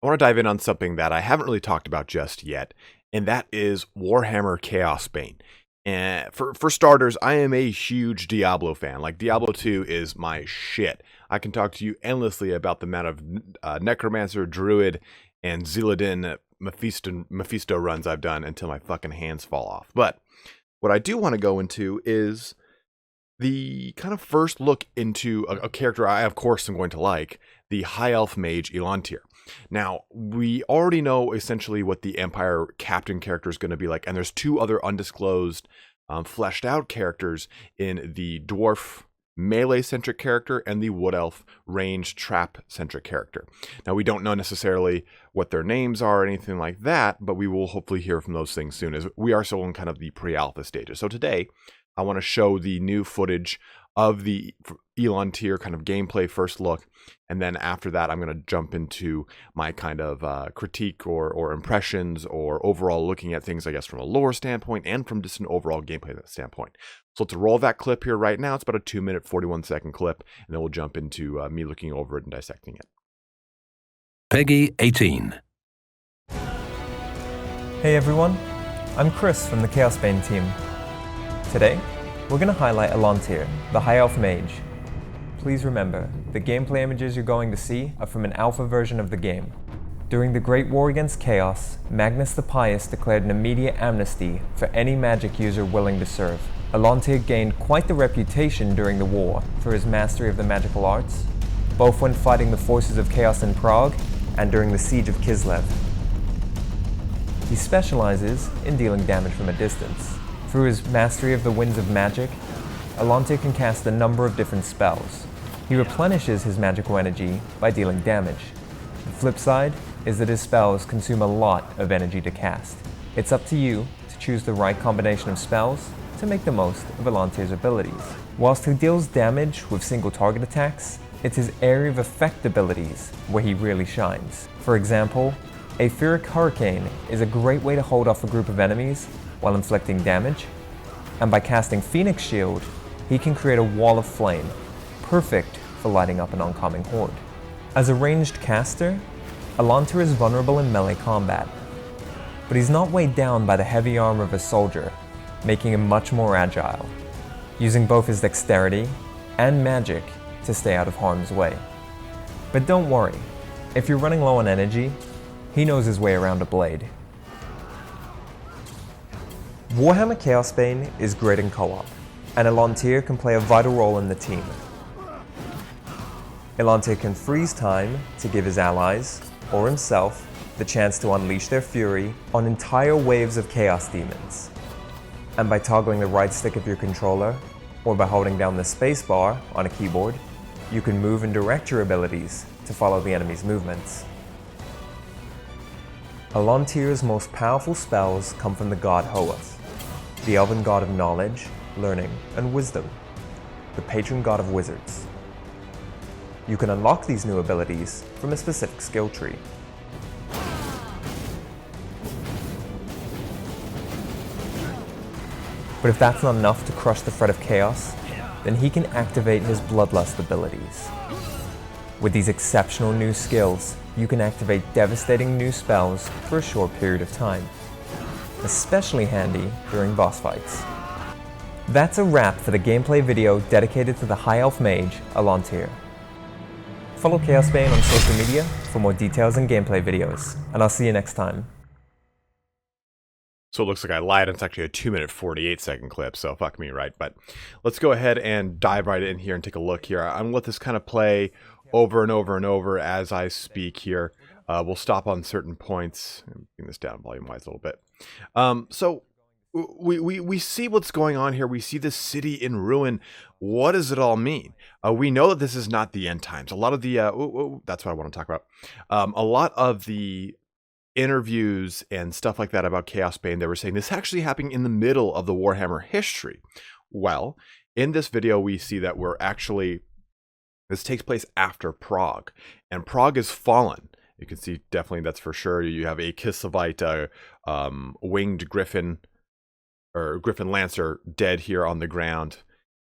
I want to dive in on something that I haven't really talked about just yet, and that is Warhammer Chaosbane. And for starters, I am a huge Diablo fan. Like, Diablo 2 is my shit. I can talk to you endlessly about the amount of Necromancer, Druid, and Zealadin Mephisto runs I've done until my fucking hands fall off. But what I do want to go into is the kind of first look into a character I, of course, am going to like, the High Elf Mage Elontir. Now, we already know essentially what the Empire Captain character is going to be like, and there's two other undisclosed, fleshed out characters in the Dwarf melee-centric character and the Wood Elf ranged trap-centric character. Now, we don't know necessarily what their names are or anything like that, but we will hopefully hear from those things soon, as we are still in kind of the pre-alpha stages. So today, I want to show the new footage of the Elontir kind of gameplay first look, and then after that I'm going to jump into my kind of critique or impressions or overall looking at things, I guess, from a lore standpoint and from just an overall gameplay standpoint. So to roll that clip here right now, it's about a 2-minute 41-second clip, and then we'll jump into me looking over it and dissecting it. Peggy 18. Hey everyone, I'm Chris from the Chaosbane team. Today, we're going to highlight Elontir, the High Elf Mage. Please remember, the gameplay images you're going to see are from an alpha version of the game. During the Great War against Chaos, Magnus the Pious declared an immediate amnesty for any magic user willing to serve. Elontir gained quite the reputation during the war for his mastery of the magical arts, both when fighting the forces of Chaos in Prague and during the Siege of Kislev. He specializes in dealing damage from a distance. Through his mastery of the winds of magic, Elontir can cast a number of different spells. He replenishes his magical energy by dealing damage. The flip side is that his spells consume a lot of energy to cast. It's up to you to choose the right combination of spells to make the most of Elontir's abilities. Whilst he deals damage with single target attacks, it's his area of effect abilities where he really shines. For example, Aetheric Hurricane is a great way to hold off a group of enemies while inflicting damage, and by casting Phoenix Shield, he can create a wall of flame, perfect for lighting up an oncoming horde. As a ranged caster, Elontir is vulnerable in melee combat, but he's not weighed down by the heavy armor of a soldier, making him much more agile, using both his dexterity and magic to stay out of harm's way. But don't worry, if you're running low on energy, he knows his way around a blade. Warhammer Chaosbane is great in co-op, and Elontir can play a vital role in the team. Elontir can freeze time to give his allies, or himself, the chance to unleash their fury on entire waves of chaos demons. And by toggling the right stick of your controller, or by holding down the spacebar on a keyboard, you can move and direct your abilities to follow the enemy's movements. Elontir's most powerful spells come from the god Hoath, the elven god of knowledge, learning, and wisdom, the patron god of wizards. You can unlock these new abilities from a specific skill tree. But if that's not enough to crush the threat of chaos, then he can activate his bloodlust abilities. With these exceptional new skills, you can activate devastating new spells for a short period of time, especially handy during boss fights. That's a wrap for the gameplay video dedicated to the High Elf Mage, Elontir. Follow Chaosbane on social media for more details and gameplay videos, and I'll see you next time. So it looks like I lied, it's actually a 2-minute 48-second clip, so fuck me, right? But let's go ahead and dive right in here and take a look here. I'm gonna let this kind of play over and over and over as I speak here. We'll stop on certain points. Bring this down volume-wise a little bit. So we see what's going on here. We see this city in ruin. What does it all mean? We know that this is not the end times. A lot of the that's what I want to talk about. A lot of the interviews and stuff like that about Chaosbane, they were saying this actually happening in the middle of the Warhammer history. Well, in this video, we see that this takes place after Prague, and Prague is fallen. You can see definitely that's for sure. You have a Kislevite winged griffin or griffin lancer dead here on the ground.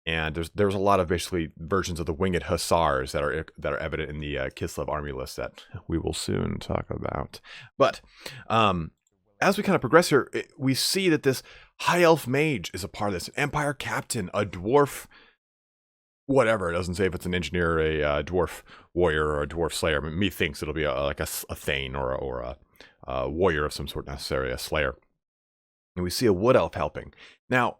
And there's a lot of basically versions of the winged hussars that are evident in the Kislev army list that we will soon talk about. But as we kind of progress here, we see that this high elf mage is a part of this, an empire captain, a dwarf, whatever. It doesn't say if it's an engineer, a dwarf warrior, or a dwarf slayer. I mean, methinks it'll be like a thane or a warrior of some sort, necessarily a slayer. And we see a wood elf helping. Now,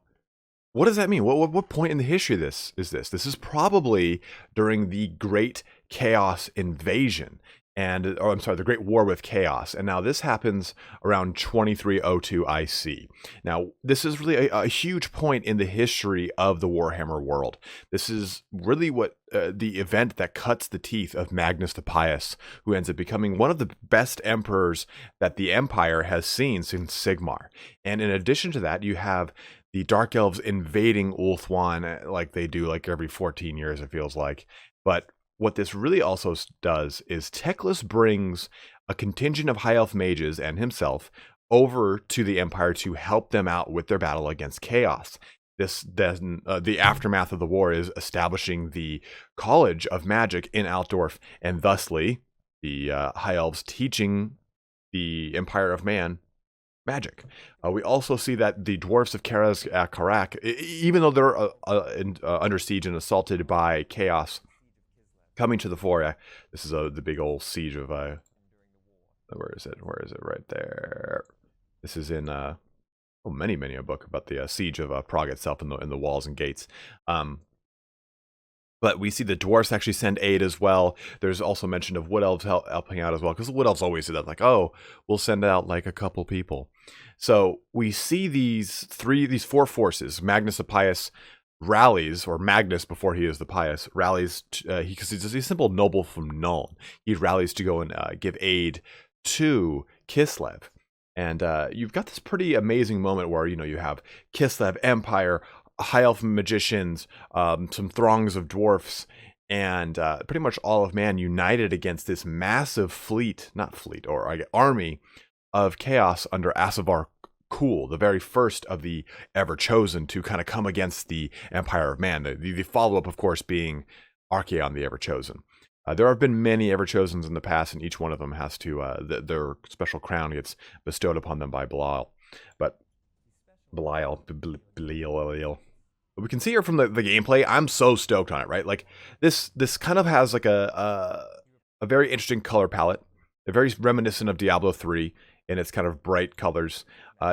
what does that mean? What point in the history is this? This is probably during the Great Chaos Invasion, the Great War with Chaos. And now this happens around 2302 IC. Now, this is really a huge point in the history of the Warhammer world. This is really what the event that cuts the teeth of Magnus the Pious, who ends up becoming one of the best emperors that the Empire has seen since Sigmar. And in addition to that, you have the Dark Elves invading Ulthuan like they do like every 14 years, it feels like. But what this really also does is Teclis brings a contingent of High Elf mages and himself over to the Empire to help them out with their battle against Chaos. This then, the aftermath of the war is establishing the College of Magic in Altdorf, and thusly the High Elves teaching the Empire of Man magic. We also see that the dwarfs of Karak, even though they're under siege and assaulted by Chaos, coming to the fore. This is the big old siege of where is it? Where is it? Right there. This is in many a book about the siege of Prague itself and the walls and gates. But we see the dwarves actually send aid as well. There's also mention of wood elves helping out as well, because the wood elves always do that, like, oh, we'll send out like a couple people. So we see these four forces. Magnus the Pious rallies, or Magnus before he is the Pious, rallies, because he's a simple noble from Nuln. He rallies to go and give aid to Kislev. And you've got this pretty amazing moment where, you have Kislev Empire, high elf magicians, some throngs of dwarfs, and pretty much all of man united against this massive army of chaos under Asavar Kul, the very first of the Ever Chosen to kind of come against the Empire of Man. The follow-up, of course, being Archaon the Ever Chosen. There have been many Ever Chosens in the past, and each one of them has to, their special crown gets bestowed upon them by Belial. But Belial. We can see here from the gameplay, I'm so stoked on it, right? Like, this kind of has like a very interesting color palette, very reminiscent of Diablo 3 in its kind of bright colors.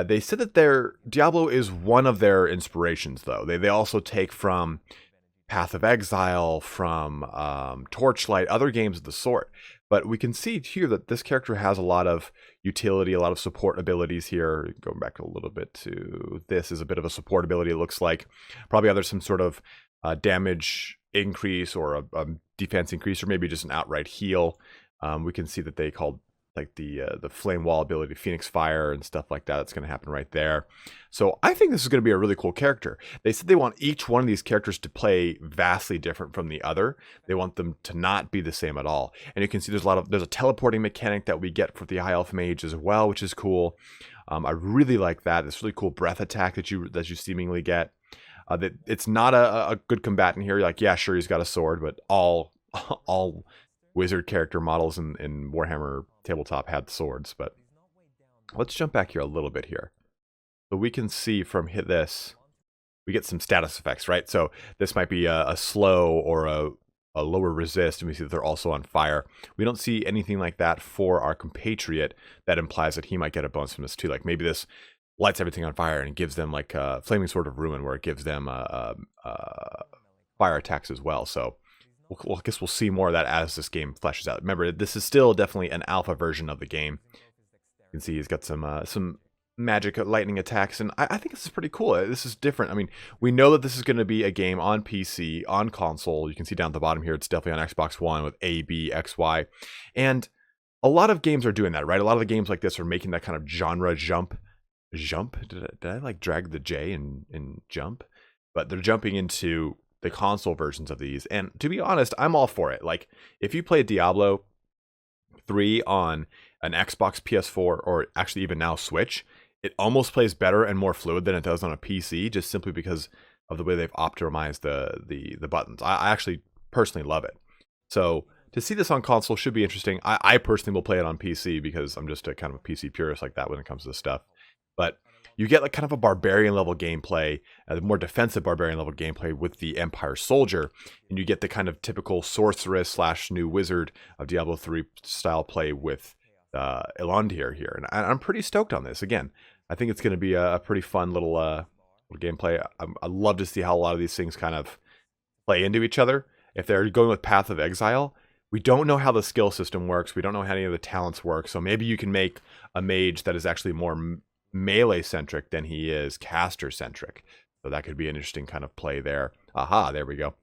They said that Diablo is one of their inspirations, though. They also take from Path of Exile, from Torchlight, other games of the sort. But we can see here that this character has a lot of utility, a lot of support abilities here. Going back a little bit to this is a bit of a support ability, it looks like. Probably either some sort of damage increase or a defense increase, or maybe just an outright heal. We can see that they called like the flame wall ability, Phoenix Fire and stuff like that. That's going to happen right there. So I think this is going to be a really cool character. They said they want each one of these characters to play vastly different from the other. They want them to not be the same at all. And you can see there's a teleporting mechanic that we get for the High Elf Mage as well, which is cool. I really like that. This really cool breath attack that you seemingly get. That it's not a good combatant here. You're like, yeah, sure, he's got a sword, but all wizard character models in Warhammer tabletop had swords. But let's jump back here a little bit here. So we can see from this, we get some status effects, right? So this might be a slow or a lower resist, and we see that they're also on fire. We don't see anything like that for our compatriot. That implies that he might get a bonus from this too. Like maybe this lights everything on fire and gives them like a Flaming Sword of Ruin, where it gives them fire attacks as well. So I guess we'll see more of that as this game fleshes out. Remember, this is still definitely an alpha version of the game. You can see he's got some magic lightning attacks, and I think this is pretty cool. This is different. I mean, we know that this is going to be a game on PC, on console. You can see down at the bottom here, it's definitely on Xbox One with A, B, X, Y. And a lot of games are doing that, right? A lot of the games like this are making that kind of genre jump. Did I like drag the J in jump? But they're jumping into the console versions of these. And to be honest, I'm all for it. Like, if you play Diablo 3 on an Xbox, PS4, or actually even now Switch, it almost plays better and more fluid than it does on a PC, just simply because of the way they've optimized the buttons. I actually personally love it. So to see this on console should be interesting. I personally will play it on PC because I'm just a kind of a PC purist like that when it comes to this stuff. But you get like kind of a barbarian level gameplay, the more defensive barbarian level gameplay with the Empire Soldier, and you get the kind of typical sorceress / new wizard of Diablo 3 style play with Elontir here. And I'm pretty stoked on this. Again, I think it's going to be a pretty fun little gameplay. I love to see how a lot of these things kind of play into each other. If they're going with Path of Exile, we don't know how the skill system works. We don't know how any of the talents work. So maybe you can make a mage that is actually more melee-centric than he is caster-centric. So that could be an interesting kind of play there. Aha, there we go.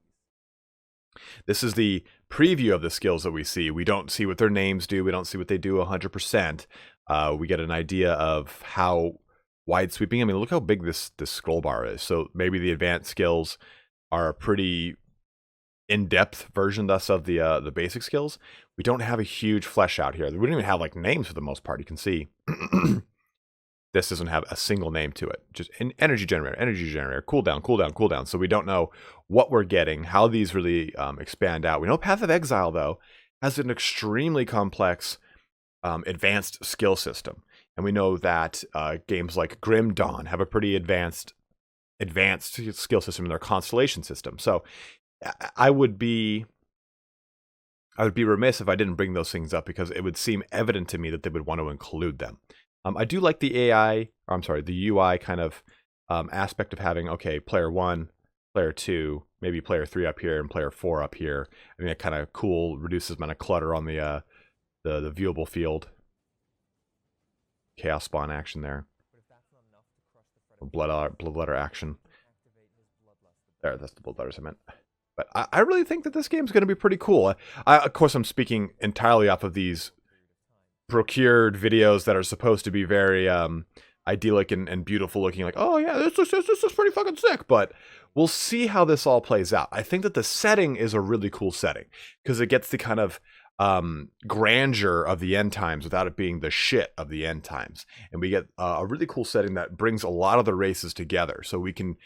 This is the preview of the skills that we see. We don't see what their names do. We don't see what they do 100%. We get an idea of how wide sweeping. I mean, look how big this scroll bar is. So maybe the advanced skills are a pretty in-depth version thus of the basic skills. We don't have a huge flesh out here. We don't even have like names for the most part. You can see this doesn't have a single name to it. Just an energy generator, cooldown. So we don't know what we're getting, how these really expand out. We know Path of Exile, though, has an extremely complex advanced skill system. And we know that games like Grim Dawn have a pretty advanced skill system in their constellation system. So I would be remiss if I didn't bring those things up because it would seem evident to me that they would want to include them. I do like the the UI kind of aspect of having, okay, player 1, player 2, maybe player 3 up here and player 4 up here. I think that kind of cool, reduces amount of clutter on the viewable field. Chaosbane action there. Bloodletter action. There, that's the bloodletters I meant. But I really think that this game's going to be pretty cool. Of course, I'm speaking entirely off of these procured videos that are supposed to be very idyllic and beautiful looking, like, oh yeah, this is pretty fucking sick. But we'll see how this all plays out. I think that the setting is a really cool setting because it gets the kind of grandeur of the end times without it being the shit of the end times. And we get a really cool setting that brings a lot of the races together, so we can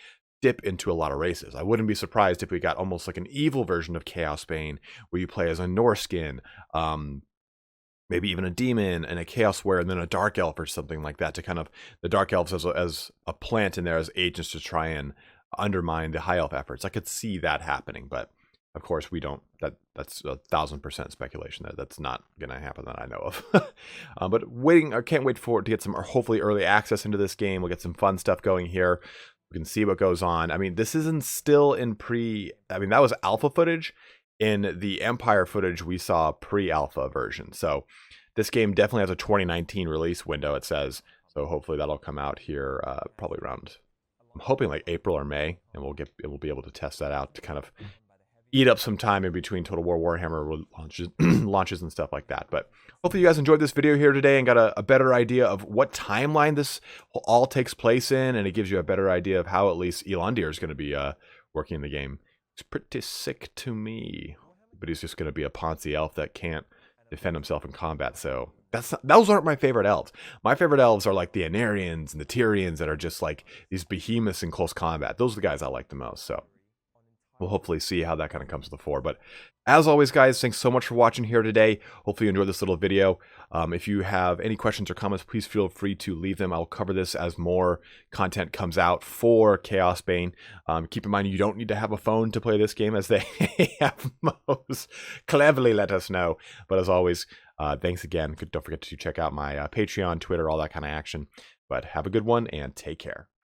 dip into a lot of races. I wouldn't be surprised if we got almost like an evil version of Chaosbane where you play as a Norskin, maybe even a demon and a chaos warrior and then a dark elf or something like that, to kind of the dark elves as a plant in there as agents to try and undermine the high elf efforts. I could see that happening, but of course we don't. That's 1,000% speculation there. That's not gonna happen that I know of. But I can't wait for it to get some hopefully early access into this game. We'll get some fun stuff going here. We can see what goes on. I mean, this isn't still in that was alpha footage. In the Empire footage, we saw pre-alpha version. So this game definitely has a 2019 release window, it says. So hopefully that'll come out here probably around, I'm hoping like April or May, and we'll be able to test that out to kind of eat up some time in between Total War Warhammer launches and stuff like that. But hopefully you guys enjoyed this video here today and got a better idea of what timeline this all takes place in, and it gives you a better idea of how at least Elontir is going to be working in the game. It's pretty sick to me, but he's just going to be a Ponzi elf that can't defend himself in combat. So those aren't my favorite elves. My favorite elves are like the Anarians and the Tyrians that are just like these behemoths in close combat. Those are the guys I like the most. So we'll hopefully see how that kind of comes to the fore. But as always, guys, thanks so much for watching here today. Hopefully you enjoyed this little video. If you have any questions or comments, please feel free to leave them. I'll cover this as more content comes out for Chaosbane. Keep in mind, you don't need to have a phone to play this game, as they have most cleverly let us know. But as always, thanks again. Don't forget to check out my Patreon, Twitter, all that kind of action. But have a good one and take care.